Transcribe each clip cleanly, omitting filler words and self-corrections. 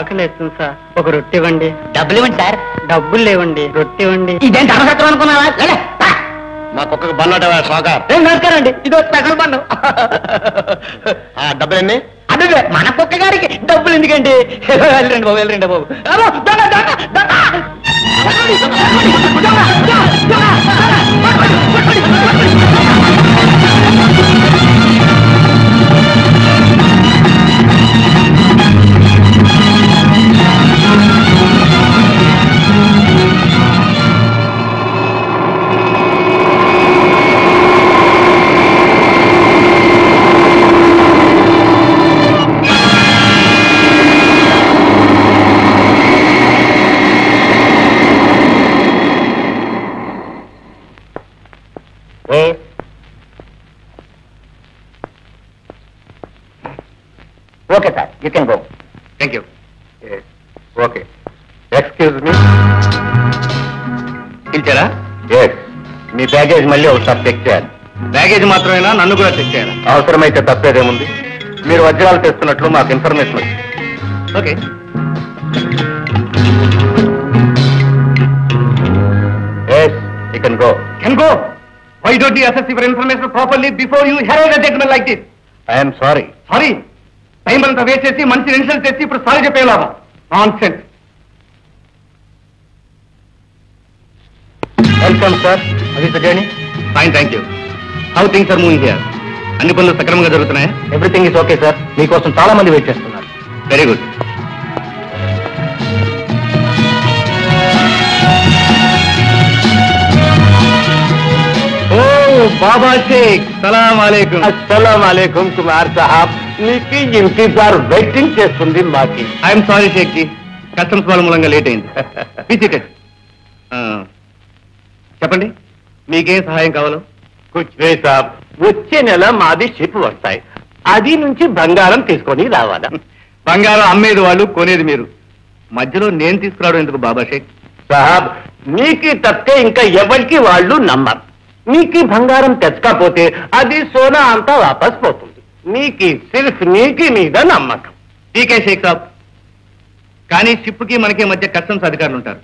ఆకలేస్తుంది సార్, ఒక రొట్టె ఇవ్వండి. డబ్బులు ఇవ్వండి సార్. డబ్బులు లేవండి, రొట్టె ఇవ్వండి. ఇదేం ధర్మసత్రం అనుకున్నావా? మా కుక్కకు బన్నట సావుకార్. నమస్కారం అండి, ఇదో స్పెషల్ పన్ను. డబ్బులన్నీ అదే మన కుక్క గారికి డబ్బులు ఎందుకండి? వెళ్ళండి బాబు, వెళ్ళండి బాబు. Okay sir, you can go. Thank you. Okay, excuse me. పిలిచారా? ఎస్, మీ బ్యాగేజ్ మళ్ళీ ఒకసారి చెక్ చేయాలి. బ్యాగేజ్ మాత్రమేనా, నన్ను కూడా చెక్ చేయాలి? అవసరమైతే తప్పేదేముంది. మీరు వజ్రాలు తెస్తున్నట్లు మాకు ఇన్ఫర్మేషన్ వచ్చింది. Okay. Yes, you can go. Can go? Why don't you assess your information properly before you herald a statement like this? I am sorry. Sorry? Time అంతా వేస్ట్ చేసి మంచి ఇన్సల్ట్ చేసి ఇప్పుడు సారీ చెప్పే లాభం. Nonsense. Welcome sir. How is the journey? Fine, thank you. How things are moving here? అన్ని పనులు సక్రమంగా జరుగుతున్నాయా? Everything is okay sir. మీకోసం చాలా మంది వెయిట్ చేస్తున్నారు. Very good. బాబా షేక్, సలాం అలైకుం. అస్సలాం వాలేకుం కుమార్ సాహబ్. మీకు ఇంటిదారు వెయిటింగ్ చేస్తుంది మాకి. I'm sorry Sheikh ji, customs వాళ్ళ మూలంగా లేట్ అయింది. చెప్పండి, మీకేం సహాయం కావాలో? కుచ్వే సాబ్, వచ్చే నెల మాది షిప్ వస్తాయి. అది నుంచి బంగారం తీసుకొని రావాలా? బంగారం అమ్మేది వాళ్ళు, కొనేది మీరు. మధ్యలో నేను తీసుకురావడం ఎందుకు బాబా షేక్ సాహబ్? మీకు తప్పే ఇంకా ఎవరికి వాళ్ళు నమ్మరు. నీకు బంగారం తెచ్చకపోతే అది సోనా అంతా వాపస్ పోతుంది. నీకు సిర్ఫ్ నీకి మీద నమ్మకం. ఠీకే షేక్ సాబ్, కానీ షిప్కి మనకి మధ్య కస్టమ్స్ అధికారులు ఉంటారు.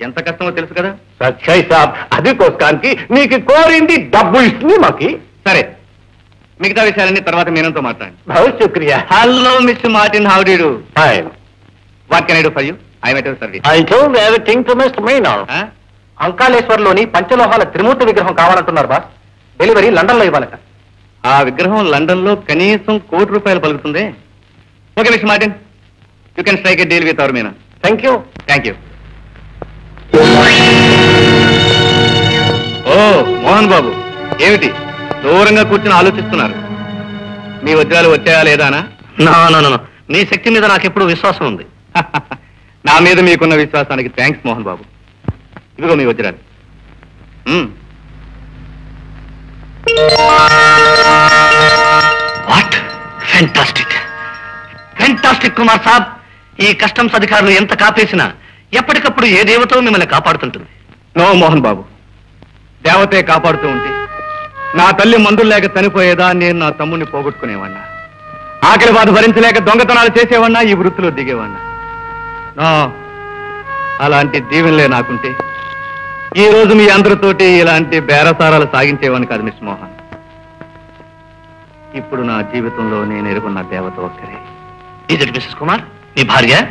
ఎంత కష్టమో తెలుసు కదా? సచ్చాయి సాబ్, అది కోసానికి నీకు కోరింది డబ్బు ఇస్తుంది మాకి. సరే, మిగతా విషయాలన్నీ తర్వాత మీనంతో మాట్లాడండి. బహుత్ శుక్రియా. Hello mister Martin, how do you do? Fine. What can I do for you? I met your service. I don't have anything to mister Meena. అంకాళేశ్వర్లోని పంచలోహాల త్రిమూర్తి విగ్రహం కావాలంటున్నారు బాస్. డెలివరీ లండన్ లో ఇవ్వాలట. ఆ విగ్రహం లండన్ లో కనీసం ₹1,00,00,000 పలుకుతుంది. Okay mister Martin, you can strike a deal with our Meena. Thank you. Thank you. ఓ మోహన్ బాబు, ఏమిటి దూరంగా కూర్చుని ఆలోచిస్తున్నారు? మీ వజ్రాలు వచ్చాయా లేదానా? నో, నీ శక్తి మీద నాకు ఎప్పుడు విశ్వాసం ఉంది. నా మీద మీకున్న విశ్వాసానికి థ్యాంక్స్ మోహన్ బాబు. ఇదిగో మీ వజ్రాలు. వాట్ ఫ్యాంటాస్టిక్, ఫ్యాంటాస్టిక్ కుమార్ సాబ్. ఈ కస్టమ్స్ అధికారులు ఎంత కాపేసినా ఎప్పటికప్పుడు ఏ దేవతో మిమ్మల్ని కాపాడుతుంటుంది. నో మోహన్ బాబు, దేవతే కాపాడుతూ ఉంటే నా తల్లి మందులు లేక చనిపోయేదా, నేను నా తమ్ముడిని పోగొట్టుకునేవాడినా, ఆకలి బాధ భరించలేక దొంగతనాలు చేసేవాడినా, ఈ వృత్తిలో దిగేవాడినా. నో, అలాంటి దీవెనలే నాకుంటే ఈ రోజు మీ అందరితోటి ఇలాంటి బేరసారాలు సాగించేవాడిని కాదు మిస్ మోహన్. ఇప్పుడు నా జీవితంలో నేను ఎరుగున్న దేవత ఒక్కరే. ఇది మిస్సెస్ కుమార్, మీ భార్య?